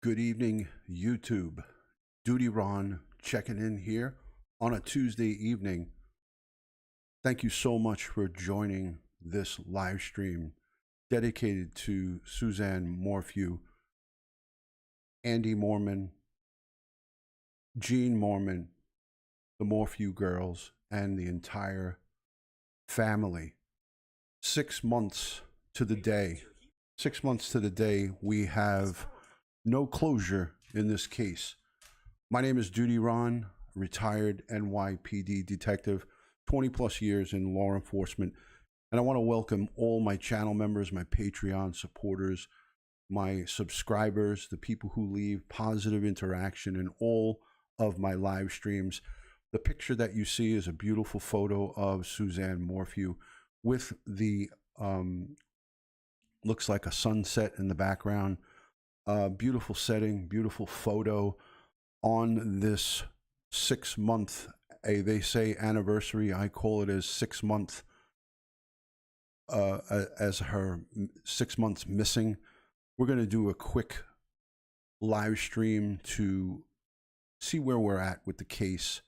Good evening, YouTube. DutyRon checking in here on a Tuesday evening. Thank you so much for joining this live stream dedicated to Suzanne Morphew, Andy Moorman, Gene Moorman, the Morphew girls, and the entire family. 6 months to the day. 6 months to the day, we have no closure in this case. My name is DutyRon, retired NYPD detective, 20 plus years in law enforcement. And I want to welcome all my channel members, my Patreon supporters, my subscribers, the people who leave positive interaction in all of my live streams. The picture that you see is a beautiful photo of Suzanne Morphew with the, looks like a sunset in the background. Beautiful setting, beautiful photo on this 6 month, they say anniversary. I call it as 6 month, as her 6 months missing. We're going to do a quick live stream to see where we're at with the case.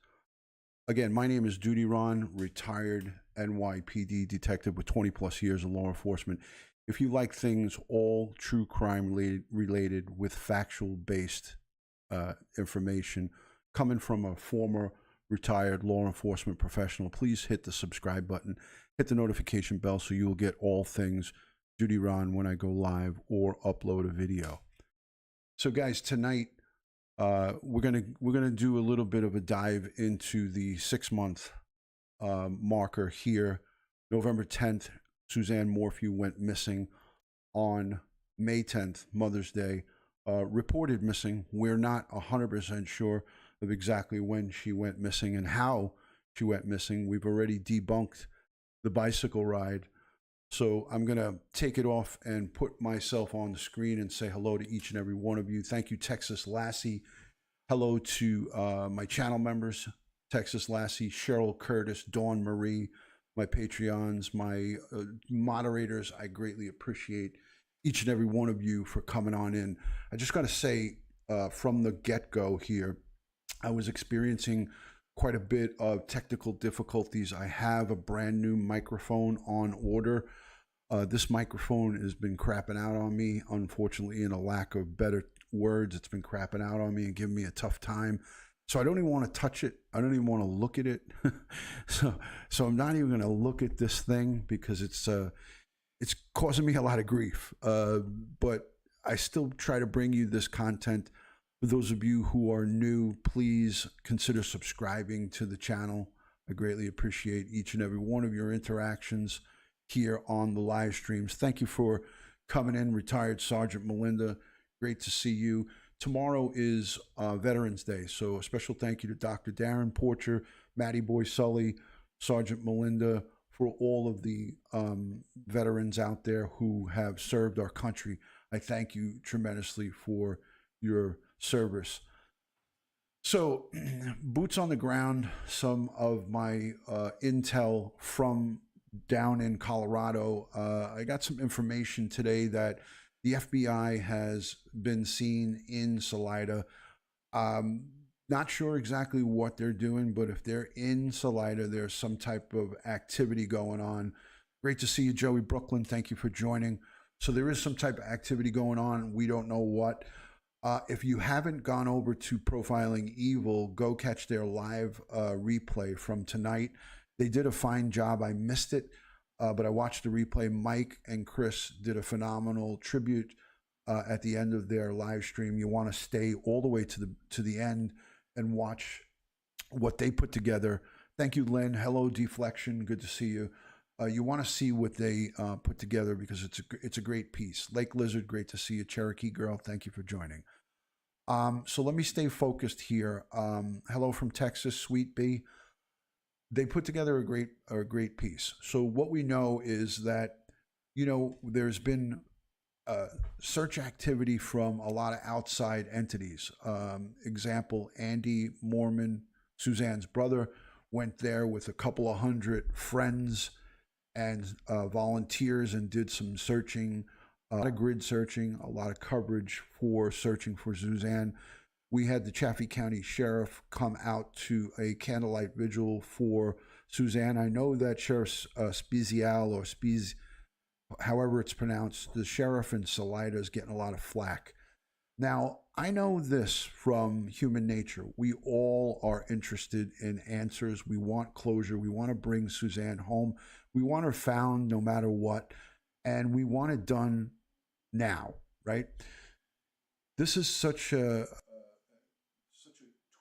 Again, my name is DutyRon, retired NYPD detective with 20 plus years in law enforcement. If you like things all true crime related with factual based information coming from a former retired law enforcement professional, please hit the subscribe button, hit the notification bell so you will get all things DutyRon when I go live or upload a video. So guys, tonight we're gonna do a little bit of a dive into the 6 month marker here. November 10th, Suzanne Morphew went missing on May 10th, Mother's Day. Reported missing. We're not 100% sure of exactly when she went missing and how she went missing. We've already debunked the bicycle ride. So I'm going to take it off and put myself on the screen and say hello to each and every one of you. Thank you, Texas Lassie. Hello to my channel members, Texas Lassie, Cheryl Curtis, Dawn Marie, my Patreons, my moderators. I greatly appreciate each and every one of you for coming on in. I just got to say from the get-go here, I was experiencing quite a bit of technical difficulties. I have a brand new microphone on order. This microphone has been crapping out on me, unfortunately, in a lack of better words. It's been crapping out on me and giving me a tough time. So I don't even want to touch it. I don't even want to look at it. so I'm not even going to look at this thing because it's causing me a lot of grief. But I still try to bring you this content. For those of you who are new, please consider subscribing to the channel. I greatly appreciate each and every one of your interactions here on the live streams. Thank you for coming in, Retired Sergeant Melinda. Great to see you. Tomorrow is Veterans Day, so a special thank you to Dr. Darren Porcher, Matty Boy Sully, Sergeant Melinda, for all of the veterans out there who have served our country. I thank you tremendously for your service. So, boots on the ground, some of my intel from down in Colorado. I got some information today that the FBI has been seen in Salida. Not sure exactly what they're doing, but if they're in Salida, there's some type of activity going on. Great to see you, Joey Brooklyn. Thank you for joining. So there is some type of activity going on. We don't know what. If you haven't gone over to Profiling Evil, go catch their live replay from tonight. They did a fine job. I missed it. But I watched the replay. Mike and Chris did a phenomenal tribute at the end of their live stream. You want to stay all the way to the end and watch what they put together. Thank you, Lynn. Hello, Deflection. Good to see you. You want to see what they put together because it's a great piece. Lake Lizard, great to see you. Cherokee Girl, thank you for joining. So let me stay focused here. Hello from Texas, Sweet Bee. They put together a great piece. So what we know is that, you know, there's been search activity from a lot of outside entities. Example, Andy Moorman, Suzanne's brother, went there with a couple of hundred friends and volunteers and did some searching a lot of grid searching, a lot of coverage for searching for Suzanne. We had the Chaffee County Sheriff come out to a candlelight vigil for Suzanne. I know that Sheriff Spezial, or Spiz, however it's pronounced, the sheriff in Salida is getting a lot of flack. Now, I know this from human nature. We all are interested in answers. We want closure. We want to bring Suzanne home. We want her found no matter what. And we want it done now, right? This is such a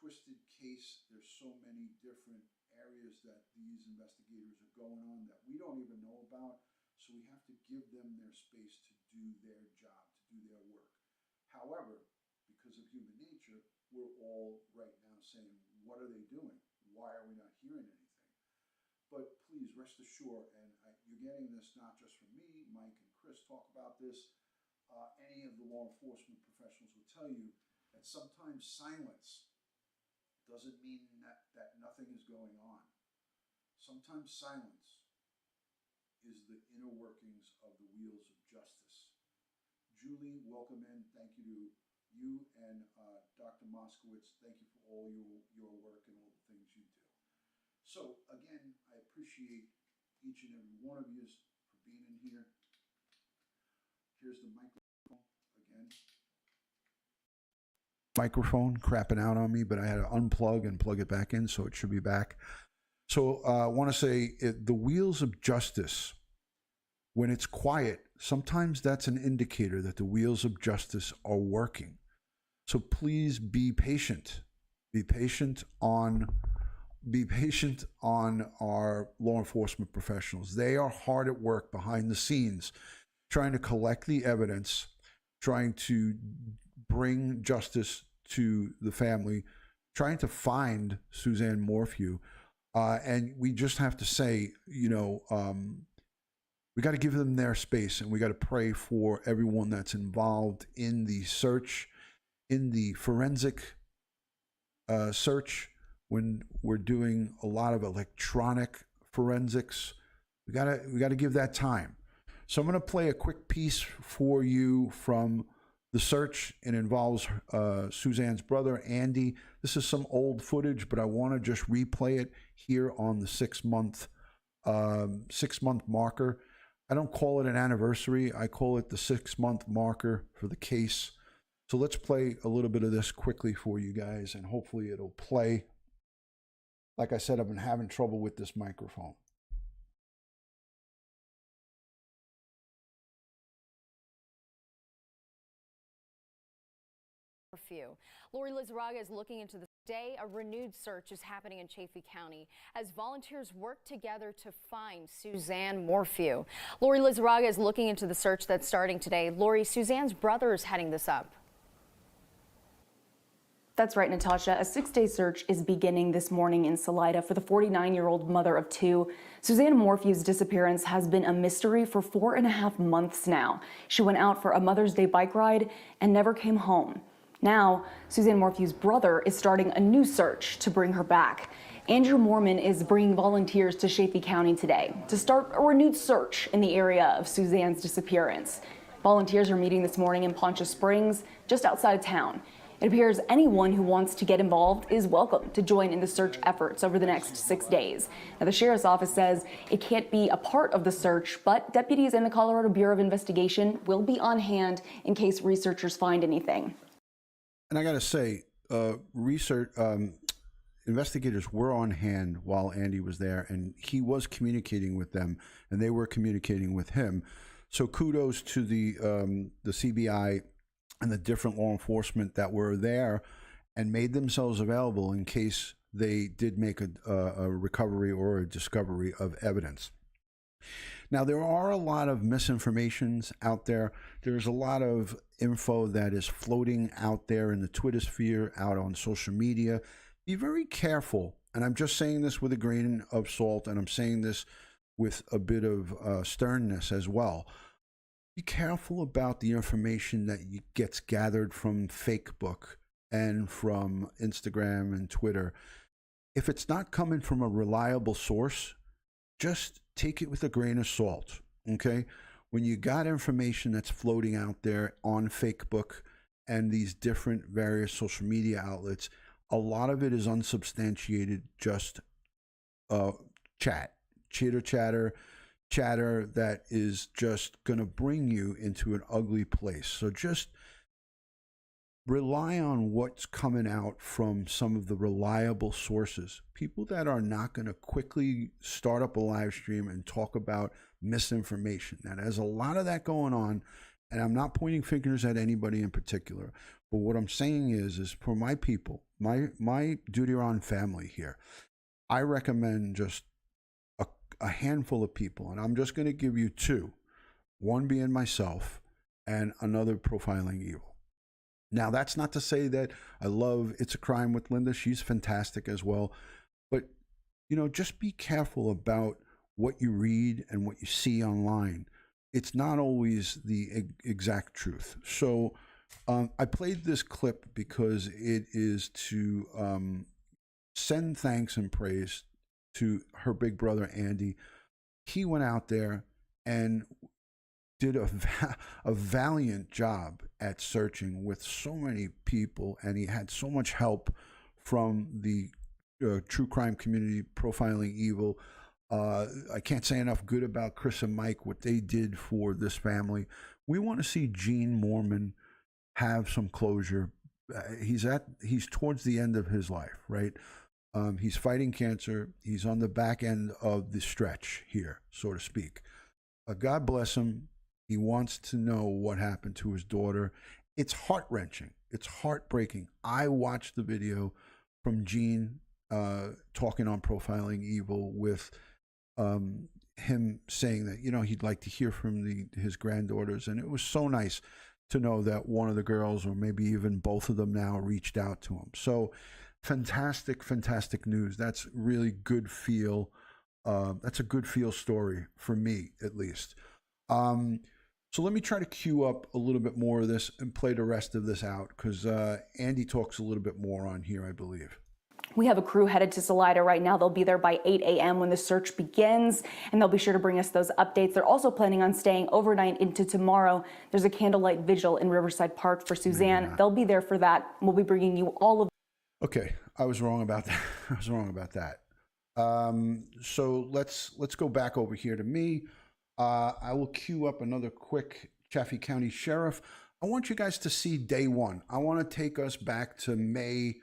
twisted case. There's so many different areas that these investigators are going on that we don't even know about. So we have to give them their space to do their job, to do their work. However, because of human nature, we're all right now saying, what are they doing? Why are we not hearing anything? But please rest assured, and you're getting this not just from me, Mike and Chris talk about this. Any of the law enforcement professionals will tell you that sometimes silence doesn't mean that nothing is going on. Sometimes silence is the inner workings of the wheels of justice. Julie, welcome in. Thank you to you and Dr. Moskowitz. Thank you for all your work and all the things you do. So again, I appreciate each and every one of you for being in here. Here's the microphone again. Microphone crapping out on me, but I had to unplug and plug it back in, so it should be back. So I want to say the wheels of justice, when it's quiet, sometimes that's an indicator that the wheels of justice are working. So please be patient. Be patient on our law enforcement professionals. They are hard at work behind the scenes, trying to collect the evidence, trying to bring justice to the family, trying to find Suzanne Morphew. And we just have to say, we got to give them their space, and we got to pray for everyone that's involved in the search, in the forensic search. When we're doing a lot of electronic forensics, we gotta give that time. So I'm going to play a quick piece for you from the search. It involves Suzanne's brother, Andy. This is some old footage, but I want to just replay it here on the 6 month marker. I don't call it an anniversary. I call it the 6 month marker for the case. So let's play a little bit of this quickly for you guys, and hopefully it'll play. Like I said, I've been having trouble with this microphone. Lori Lizarraga is looking into this day. A renewed search is happening in Chaffee County as volunteers work together to find Suzanne Morphew. Lori Lizarraga is looking into the search that's starting today. Lori, Suzanne's brother is heading this up. That's right, Natasha. A 6-day search is beginning this morning in Salida for the 49-year-old mother of 2. Suzanne Morphew's disappearance has been a mystery for 4.5 months now. She went out for a Mother's Day bike ride and never came home. Now, Suzanne Morphew's brother is starting a new search to bring her back. Gene Moorman is bringing volunteers to Chaffee County today to start a renewed search in the area of Suzanne's disappearance. Volunteers are meeting this morning in Poncha Springs, just outside of town. It appears anyone who wants to get involved is welcome to join in the search efforts over the next 6 days. Now, the sheriff's office says it can't be a part of the search, but deputies in the Colorado Bureau of Investigation will be on hand in case researchers find anything. And I got to say, investigators were on hand while Andy was there, and he was communicating with them, and they were communicating with him. So kudos to the CBI and the different law enforcement that were there and made themselves available in case they did make a recovery or a discovery of evidence. Now, there are a lot of misinformations out there. There's a lot of info that is floating out there in the Twitter sphere, out on social media. Be very careful, and I'm just saying this with a grain of salt, and I'm saying this with a bit of sternness as well. Be careful about the information that gets gathered from Facebook and from Instagram and Twitter. If it's not coming from a reliable source, just take it with a grain of salt, okay? when you got information that's floating out there on Facebook and these different various social media outlets, a lot of it is unsubstantiated, just chitter chatter that is just going to bring you into an ugly place. So just rely on what's coming out from some of the reliable sources, people that are not going to quickly start up a live stream and talk about misinformation. Now, there's a lot of that going on, and I'm not pointing fingers at anybody in particular, but what I'm saying is for my people, my DutyRon family here, I recommend just a handful of people, and I'm just going to give you two, one being myself and another profiling evil. Now, that's not to say that I love It's a Crime with Linda. She's fantastic as well. But, you know, just be careful about what you read and what you see online. It's not always the exact truth. So I played this clip because it is to send thanks and praise to her big brother, Andy. He went out there and did a valiant job at searching with so many people, and he had so much help from the true crime community, profiling evil. I can't say enough good about Chris and Mike, what they did for this family. We want to see Gene Moorman have some closure. He's towards the end of his life, right? He's fighting cancer. He's on the back end of the stretch here, so to speak. God bless him. He wants to know what happened to his daughter. It's heart-wrenching. It's heartbreaking. I watched the video from Gene talking on Profiling Evil with him saying that, you know, he'd like to hear from his granddaughters. And it was so nice to know that one of the girls, or maybe even both of them now, reached out to him. So fantastic, fantastic news. That's really good feel. That's a good feel story for me, at least. So let me try to queue up a little bit more of this and play the rest of this out, because Andy talks a little bit more on here, I believe. We have a crew headed to Salida right now. They'll be there by 8 a.m. when the search begins, and they'll be sure to bring us those updates. They're also planning on staying overnight into tomorrow. There's a candlelight vigil in Riverside Park for Suzanne. They'll be there for that. We'll be bringing you all of. Okay, I was wrong about that. I was wrong about that. So let's go back over here to me. I will queue up another quick Chaffee County Sheriff. I want you guys to see day one. I want to take us back to May,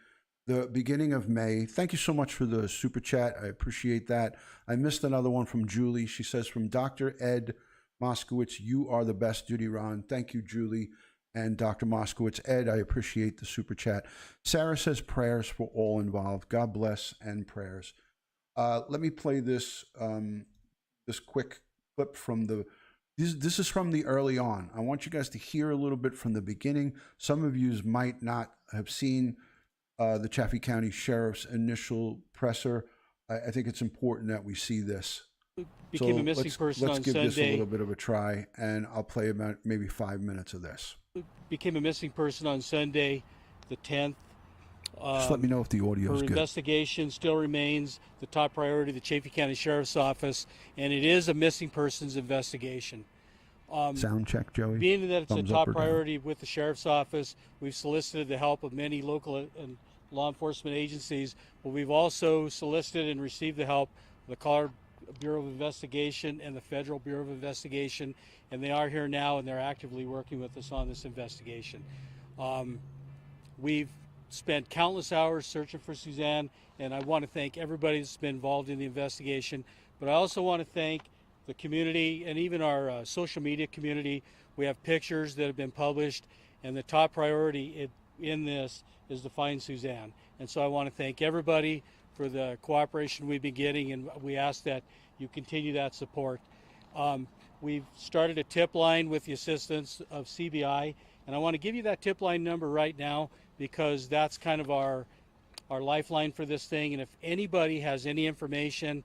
the beginning of May. Thank you so much for the super chat. I appreciate that. I missed another one from Julie. She says, from Dr. Ed Moskowitz, you are the best, DutyRon. Thank you, Julie and Dr. Moskowitz. Ed, I appreciate the super chat. Sarah says, prayers for all involved. God bless, and prayers. Let me play this this quick clip from this is from the early on. I want you guys to hear a little bit from the beginning. Some of you might not have seen the Chaffee County Sheriff's initial presser. I think it's important that we see this. Became a missing person on Let's give this a Sunday. little bit of a try, and I'll play about maybe 5 minutes of this. Became a missing person on Sunday, the 10th. Just let me know if the audio is Her good. investigation still remains the top priority of the Chaffee County Sheriff's Office, and it is a missing persons investigation. Sound check, Joey. Being that it's a Thumbs up top or down? priority with the Sheriff's Office, we've solicited the help of many local and law enforcement agencies, but we've also solicited and received the help of the Colorado Bureau of Investigation and the Federal Bureau of Investigation, and they are here now and they're actively working with us on this investigation. We've spent countless hours searching for Suzanne, and I want to thank everybody that's been involved in the investigation, but I also want to thank the community and even our social media community. We have pictures that have been published, and the top priority in this is to find Suzanne. And so I want to thank everybody for the cooperation we've been getting, and we ask that you continue that support. We've started a tip line with the assistance of CBI, and I want to give you that tip line number right now because that's kind of our lifeline for this thing. And if anybody has any information,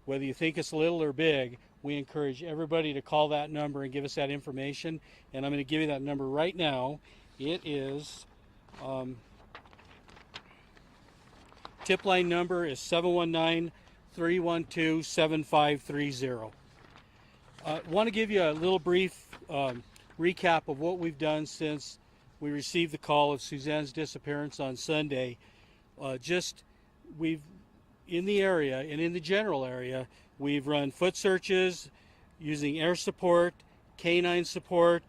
whether you think it's little or big, we encourage everybody to call that number and give us that information. And I'm going to give you that number right now. It is, tip line number is 719-312-7530. Want to give you a little brief recap of what we've done since we received the call of Suzanne's disappearance on Sunday. We've in the area and in the general area, we've run foot searches using air support, canine support,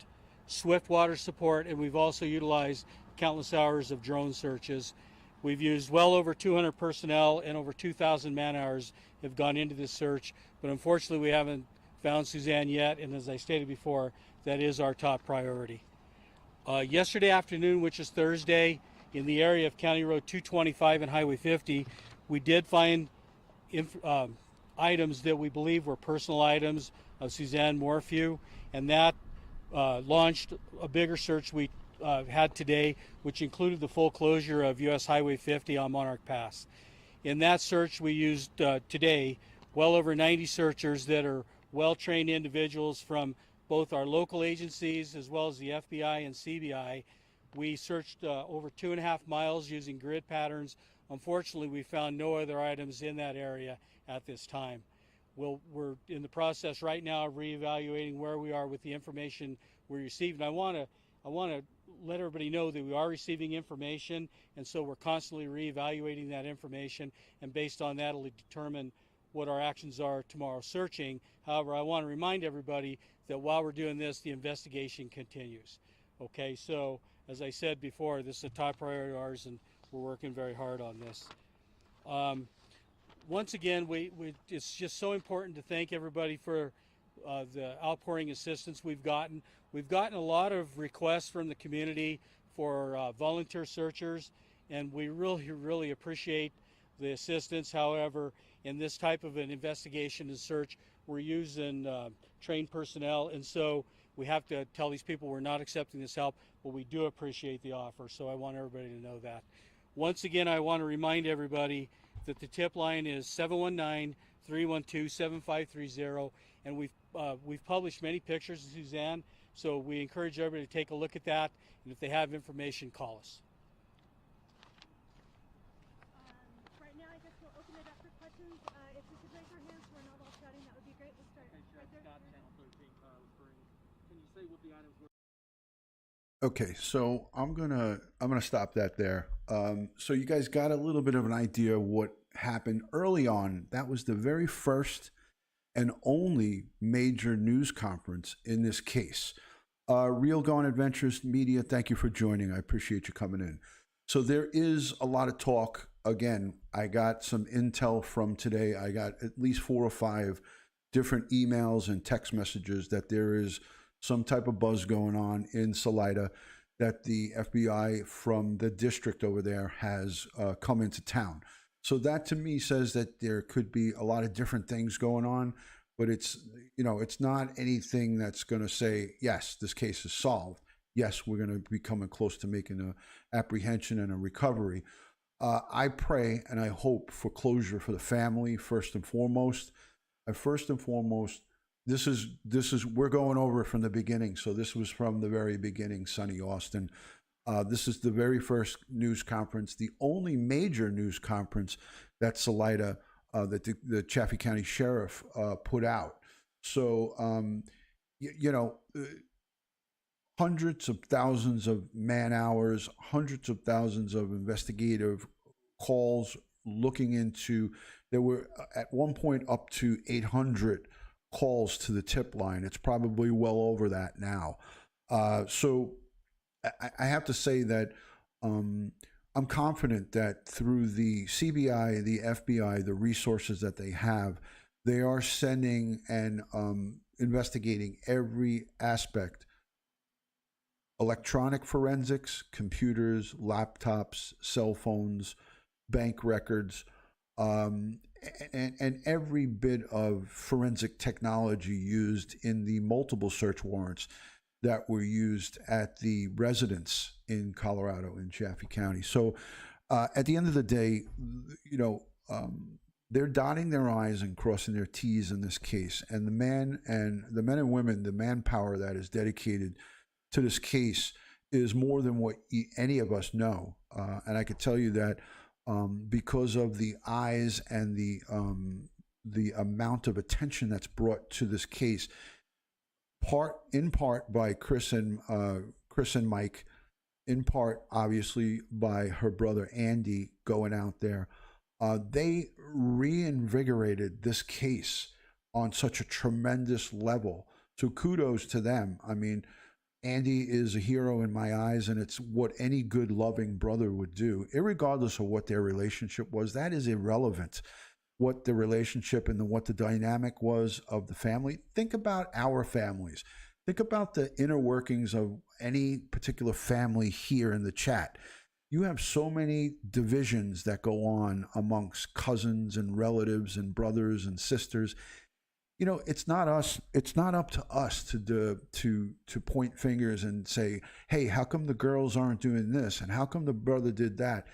swift water support, and we've also utilized countless hours of drone searches. We've used well over 200 personnel and over 2,000 man hours have gone into this search, but unfortunately we haven't found Suzanne yet, and as I stated before, that is our top priority. Yesterday afternoon, which is Thursday, in the area of County Road 225 and Highway 50, we did find items that we believe were personal items of Suzanne Morphew, and that launched a bigger search we had today, which included the full closure of US Highway 50 on Monarch Pass. In that search, we used today well over 90 searchers that are well-trained individuals from both our local agencies as well as the FBI and CBI. We searched over 2.5 miles using grid patterns. Unfortunately, we found no other items in that area at this time. We're in the process right now of reevaluating where we are with the information we received. And I want to let everybody know that we are receiving information, and so we're constantly reevaluating that information, and based on that, it'll determine what our actions are tomorrow searching. However, I want to remind everybody that while we're doing this, the investigation continues. Okay, so as I said before, this is a top priority of ours, and we're working very hard on this. Once again, it's just so important to thank everybody for the outpouring assistance we've gotten. We've gotten a lot of requests from the community for volunteer searchers, and we really appreciate the assistance. However, in this type of an investigation and search, we're using trained personnel, and so we have to tell these people we're not accepting this help, but we do appreciate the offer, so I want everybody to know that. Once again, I want to remind everybody that the tip line is 719-312-7530, and we've published many pictures of Suzanne, so we encourage everybody to take a look at that, and if they have information, call us. Right now, I guess we'll open it up for questions. If we could raise our hands so we're not all shouting, that would be great. We'll start right there. Can you say what the items were? Okay, so I'm gonna stop that there. So you guys got a little bit of an idea of what happened early on. That was the very first and only major news conference in this case. Real Gone Adventures Media, thank you for joining. I appreciate you coming in. So there is a lot of talk. Again, I got some intel from today. I got at least 4 or 5 different emails and text messages that there is some type of buzz going on in Salida, that the FBI from the district over there has come into town. So that to me says that there could be a lot of different things going on, but it's not anything that's going to say, yes, this case is solved. Yes, we're going to be coming close to making an apprehension and a recovery. I pray and I hope for closure for the family first and foremost. This is we're going over it from the beginning. So this was from the very beginning, Sonny Austin. This is the very first news conference, the only major news conference that Salida, that the Chaffee County Sheriff put out. So, hundreds of thousands of man hours, hundreds of thousands of investigative calls looking into, there were at one point up to 800 calls to the tip line. It's probably well over that now. So I have to say that I'm confident that through the CBI, the FBI, the resources that they have, they are sending and investigating every aspect: electronic forensics, computers, laptops, cell phones, bank records, and every bit of forensic technology used in the multiple search warrants that were used at the residence in Colorado, in Chaffee County. So at the end of the day, they're dotting their I's and crossing their T's in this case. And the men and women, the manpower that is dedicated to this case is more than what any of us know. And I could tell you that because of the eyes and the amount of attention that's brought to this case, in part by Chris and Mike, in part obviously by her brother Andy going out there. They reinvigorated this case on such a tremendous level. So kudos to them. I mean, Andy is a hero in my eyes, and it's what any good, loving brother would do, irregardless of what their relationship was. That is irrelevant. What the relationship and what the dynamic was of the family. Think about our families. Think about the inner workings of any particular family here in the chat. You have so many divisions that go on amongst cousins and relatives and brothers and sisters. You know, it's not us. It's not up to us to point fingers and say, "Hey, how come the girls aren't doing this? And how come the brother did that?"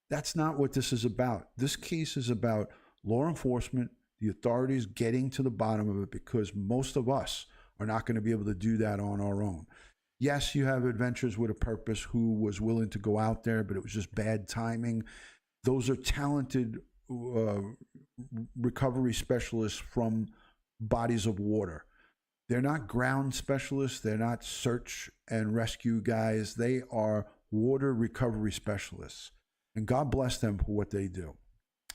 That's not what this is about. This case is about law enforcement, the authorities getting to the bottom of it, because most of us are not going to be able to do that on our own. Yes, you have Adventures with a Purpose who was willing to go out there, but it was just bad timing. Those are talented recovery specialists from bodies of water. They're not ground specialists. They're not search and rescue guys. They are water recovery specialists. And God bless them for what they do.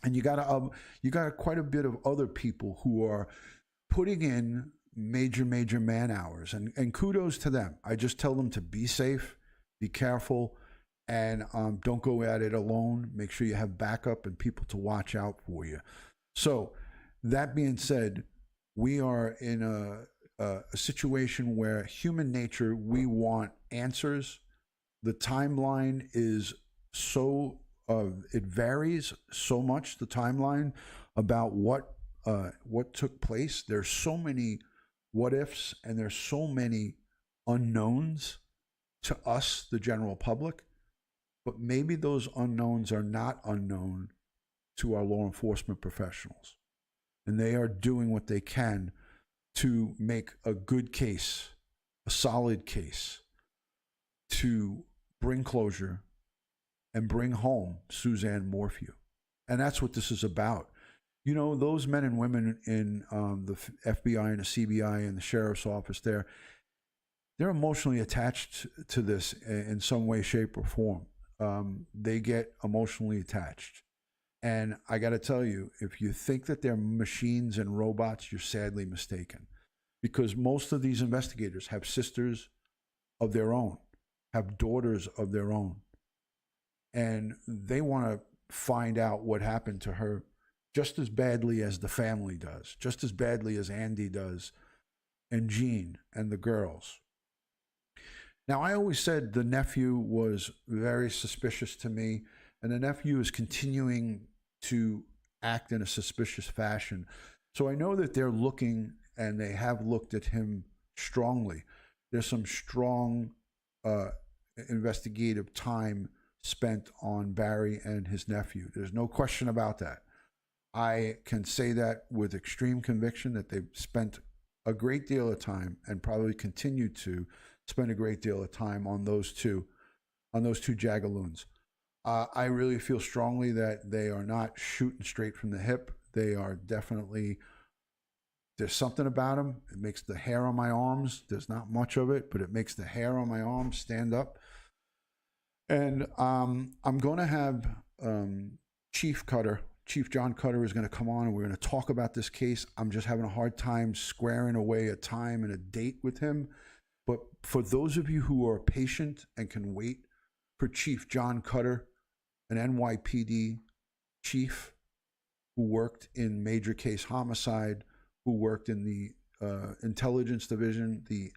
And you got quite a bit of other people who are putting in major man hours, and kudos to them. I just tell them to be safe, be careful, and don't go at it alone. Make sure you have backup and people to watch out for you. So that being said, we are in a situation where human nature, we want answers. The timeline is so it varies so much, the timeline about what took place. There's so many what ifs, and there's so many unknowns to us, the general public, but maybe those unknowns are not unknown to our law enforcement professionals, and they are doing what they can to make a good case, a solid case, to bring closure and bring home Suzanne Morphew. And that's what this is about. You know, those men and women in the FBI and the CBI and the sheriff's office there, they're emotionally attached to this in some way, shape, or form. They get emotionally attached. And I got to tell you, if you think that they're machines and robots, you're sadly mistaken. Because most of these investigators have sisters of their own, have daughters of their own. And they want to find out what happened to her just as badly as the family does, just as badly as Andy does, and Gene and the girls. Now, I always said the nephew was very suspicious to me, and the nephew is continuing to act in a suspicious fashion. So I know that they're looking, and they have looked at him strongly. There's some strong investigative time spent on Barry and his nephew. There's no question about that. I can say that with extreme conviction, that they've spent a great deal of time, and probably continue to spend a great deal of time on those two jagaloons. I really feel strongly that they are not shooting straight from the hip. They are definitely, there's something about them. It makes the hair on my arms, there's not much of it, but it makes the hair on my arms stand up. And I'm going to have Chief John Cutter is going to come on, and we're going to talk about this case. I'm just having a hard time squaring away a time and a date with him. But for those of you who are patient and can wait for Chief John Cutter, an NYPD chief who worked in major case homicide, who worked in the intelligence division, the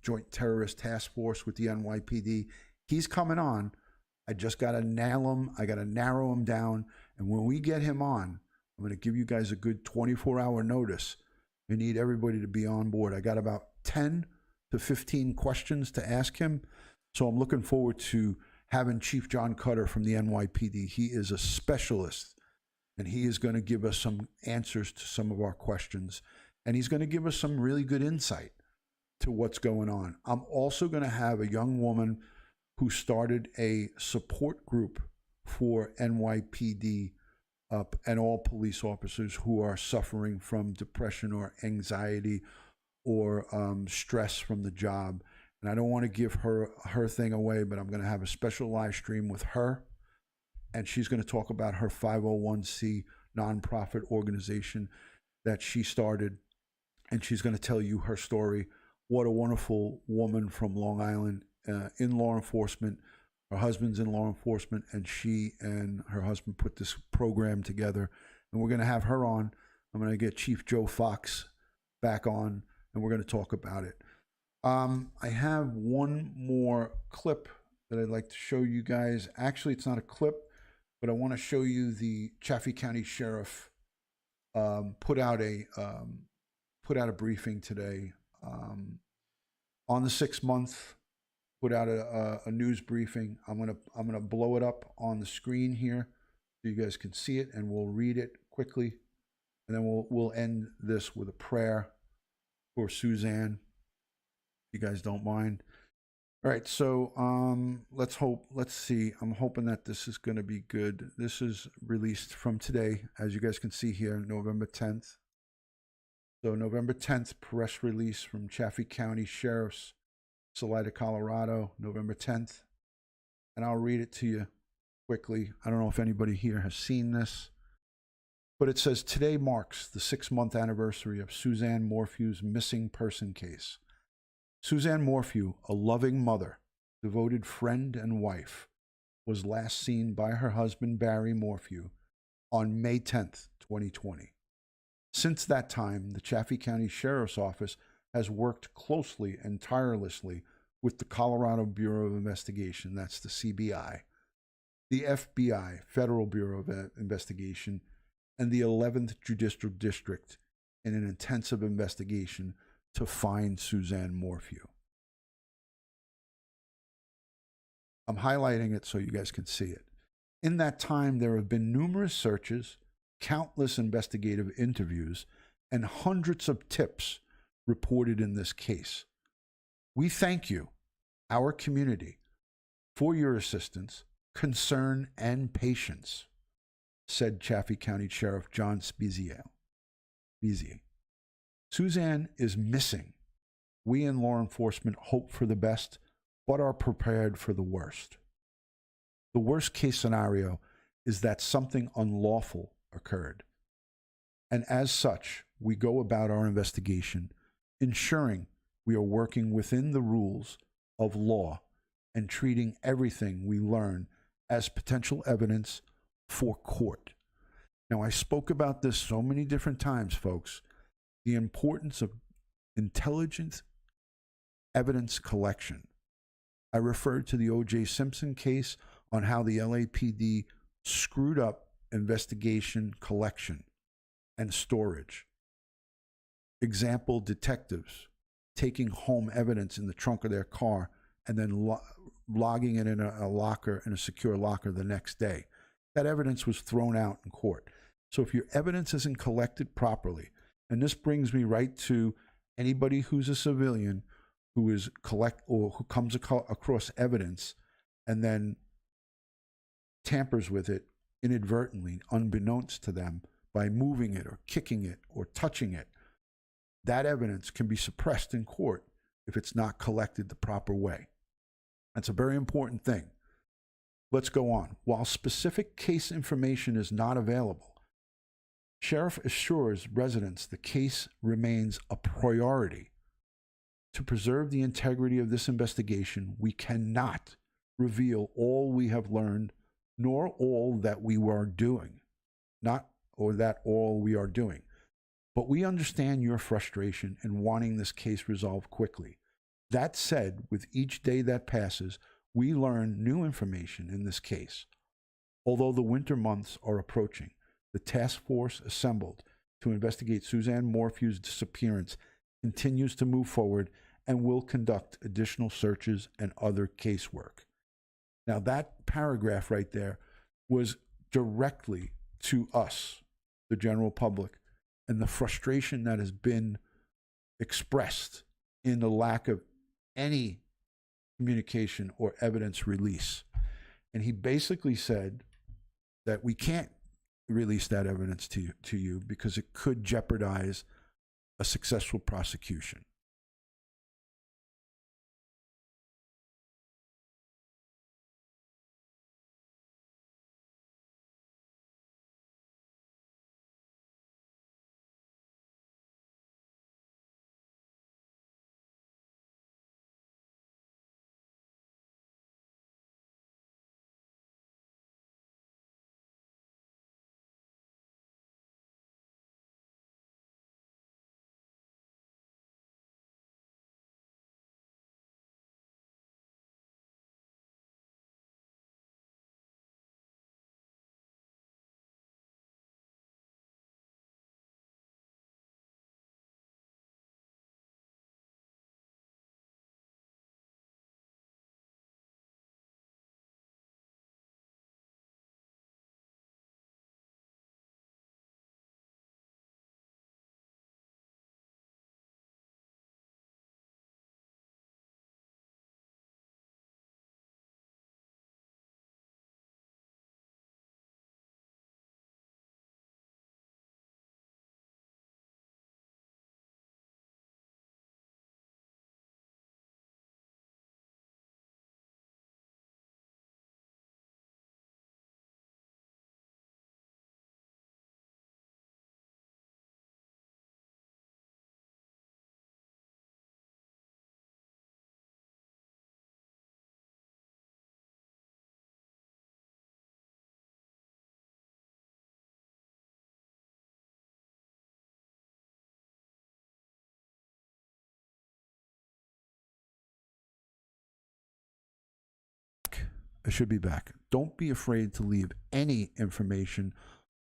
Joint Terrorist Task Force with the NYPD, he's coming on. I just got to nail him. I got to narrow him down. And when we get him on, I'm going to give you guys a good 24-hour notice. I need everybody to be on board. I got about 10 to 15 questions to ask him. So I'm looking forward to having Chief John Cutter from the NYPD. He is a specialist, and he is going to give us some answers to some of our questions. And he's going to give us some really good insight to what's going on. I'm also going to have a young woman who started a support group for NYPD and all police officers who are suffering from depression or anxiety or stress from the job. And I don't want to give her thing away, but I'm going to have a special live stream with her, and she's going to talk about her 501c nonprofit organization that she started, and she's going to tell you her story. What a wonderful woman from Long Island in law enforcement. Her husband's in law enforcement, and she and her husband put this program together. And we're going to have her on. I'm going to get Chief Joe Fox back on, and we're going to talk about it. I have one more clip that I'd like to show you guys. Actually, it's not a clip, but I want to show you the Chaffee County Sheriff put out a briefing today on the 6 month. Put out a news briefing. I'm gonna blow it up on the screen here so you guys can see it, and we'll read it quickly, and then we'll end this with a prayer for Suzanne, if you guys don't mind. All right, so let's see. I'm hoping that this is going to be good. This is released from today, as you guys can see here, November 10th. So November 10th, press release from Chaffee County Sheriff's, Salida, Colorado, November 10th. And I'll read it to you quickly. I don't know if anybody here has seen this, but it says, today marks the 6-month anniversary of Suzanne Morphew's missing person case. Suzanne Morphew, a loving mother, devoted friend and wife, was last seen by her husband Barry Morphew on May 10th, 2020. Since that time, the Chaffee County Sheriff's Office has worked closely and tirelessly with the Colorado Bureau of Investigation, that's the CBI, the FBI, Federal Bureau of Investigation, and the 11th Judicial District in an intensive investigation to find Suzanne Morphew. I'm highlighting it so you guys can see it. In that time, there have been numerous searches, countless investigative interviews, and hundreds of tips reported in this case. We thank you, our community, for your assistance, concern, and patience, said Chaffee County Sheriff John Spezier. Suzanne is missing. We in law enforcement hope for the best, but are prepared for the worst. The worst case scenario is that something unlawful occurred. And as such, we go about our investigation ensuring we are working within the rules of law and treating everything we learn as potential evidence for court. Now, I spoke about this so many different times, folks, the importance of intelligent evidence collection. I referred to the O.J. Simpson case on how the LAPD screwed up investigation collection and storage. Example, detectives taking home evidence in the trunk of their car and then logging it in a locker, in a secure locker the next day. That evidence was thrown out in court. So if your evidence isn't collected properly, and this brings me right to anybody who's a civilian who is who comes across evidence and then tampers with it inadvertently, unbeknownst to them, by moving it or kicking it or touching it, that evidence can be suppressed in court if it's not collected the proper way. That's a very important thing. Let's go on. While specific case information is not available, Sheriff assures residents the case remains a priority. To preserve the integrity of this investigation, we cannot reveal all we have learned, nor all that we are doing. All we are doing. But we understand your frustration in wanting this case resolved quickly. That said, with each day that passes, we learn new information in this case. Although the winter months are approaching, the task force assembled to investigate Suzanne Morphew's disappearance continues to move forward and will conduct additional searches and other casework. Now, that paragraph right there was directly to us, the general public, and the frustration that has been expressed in the lack of any communication or evidence release. And he basically said that we can't release that evidence to you because it could jeopardize a successful prosecution. I should be back. Don't be afraid to leave any information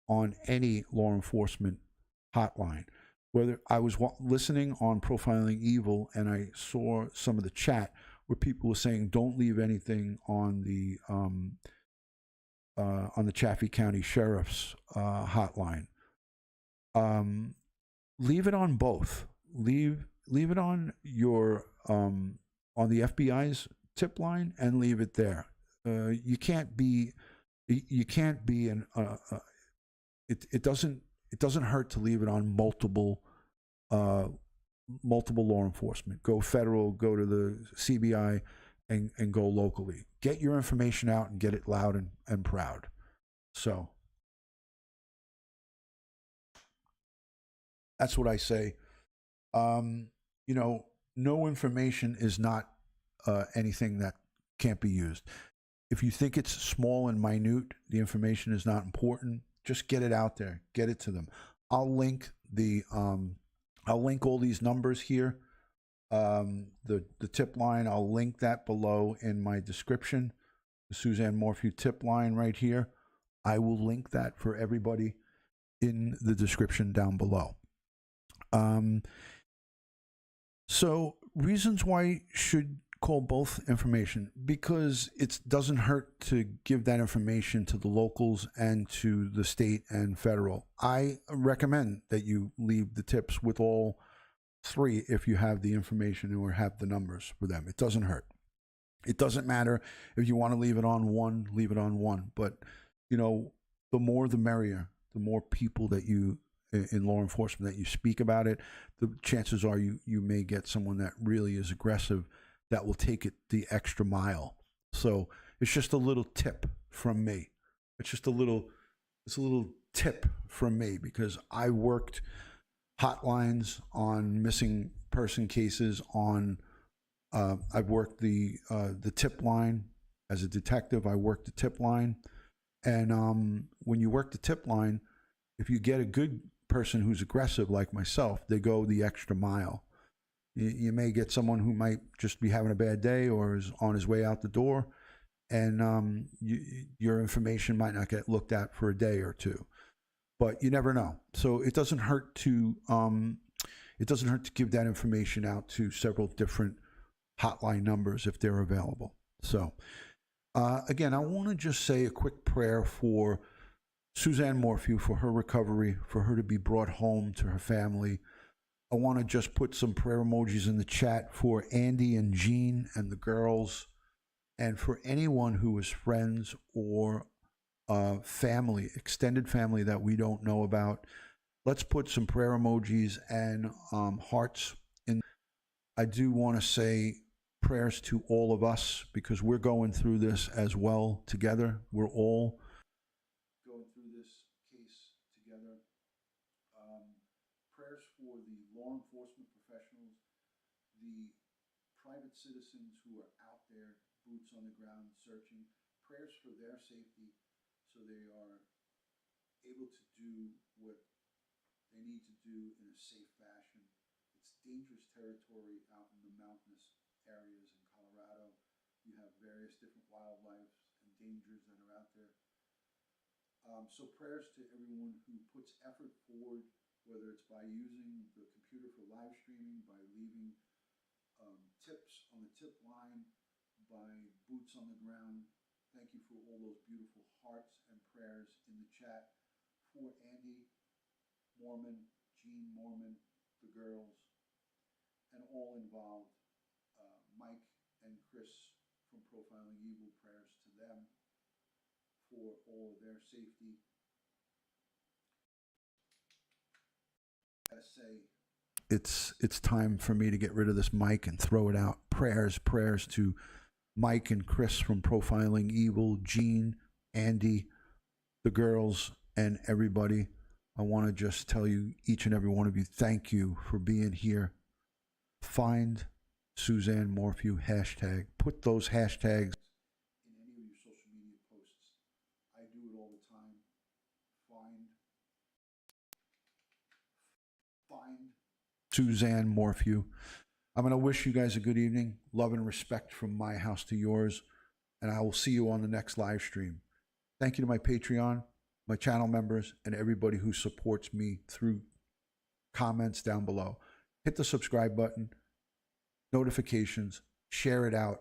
on any law enforcement hotline. Whether I was listening on Profiling Evil and I saw some of the chat where people were saying, don't leave anything on the Chaffee County Sheriff's hotline. Leave it on both. Leave it on your on the FBI's tip line and leave it there. You can't be an. It doesn't hurt to leave it on multiple law enforcement. Go federal, go to the CBI, and go locally. Get your information out and get it loud and proud. So that's what I say. No information is not anything that can't be used. If you think it's small and minute, the information is not important, just get it out there. Get it to them. I'll link all these numbers here. The tip line, I'll link that below in my description. The Suzanne Morphew tip line right here. I will link that for everybody in the description down below. So reasons why you should call both information, because it doesn't hurt to give that information to the locals and to the state and federal. I recommend that you leave the tips with all three if you have the information or have the numbers for them. It doesn't hurt. It doesn't matter if you want to leave it on one, leave it on one. But, the more the merrier. The more people that you in law enforcement that you speak about it, the chances are you may get someone that really is aggressive that will take it the extra mile. So it's just a little tip from me. It's a little tip from me because I worked hotlines on missing person cases I've worked the tip line as a detective. I worked the tip line. And when you work the tip line, if you get a good person who's aggressive like myself, they go the extra mile. You may get someone who might just be having a bad day or is on his way out the door, and your information might not get looked at for a day or two. But you never know. So it doesn't hurt to give that information out to several different hotline numbers if they're available. So again, I want to just say a quick prayer for Suzanne Morphew, for her recovery, for her to be brought home to her family. I want to just put some prayer emojis in the chat for Andy and Gene and the girls, and for anyone who is friends or family, extended family that we don't know about. Let's put some prayer emojis and hearts in. I do want to say prayers to all of us because we're going through this as well together. We're all going through this case together. Prayers for the law enforcement professionals, the private citizens who are out there, boots on the ground, searching. Prayers for their safety so they are able to do what they need to do in a safe fashion. It's dangerous territory out in the mountainous areas in Colorado. You have various different wildlife and dangers that are out there. So prayers to everyone who puts effort forward, whether it's by using the computer for live streaming, by leaving tips on the tip line, by boots on the ground. Thank you for all those beautiful hearts and prayers in the chat for Andy Moorman, Gene Moorman, the girls, and all involved. Mike and Chris from Profiling Evil, prayers to them for all of their safety. I gotta say, it's time for me to get rid of this mic and throw it out. Prayers to Mike and Chris from Profiling Evil, Gene, Andy, the girls, and everybody. I want to just tell you, each and every one of you, thank you for being here. Find Suzanne Morphew hashtag. Put those hashtags in any of your social media posts. I do it all the time. Find Suzanne Morphew. I'm going to wish you guys a good evening. Love and respect from my house to yours. and I will see you on the next live stream. Thank you to my Patreon, my channel members, and everybody who supports me through comments down below. Hit the subscribe button, notifications, share it out,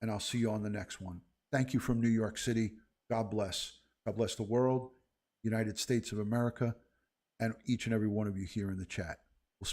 and I'll see you on the next one. Thank you from New York City. God bless. God bless the world, United States of America, and each and every one of you here in the chat.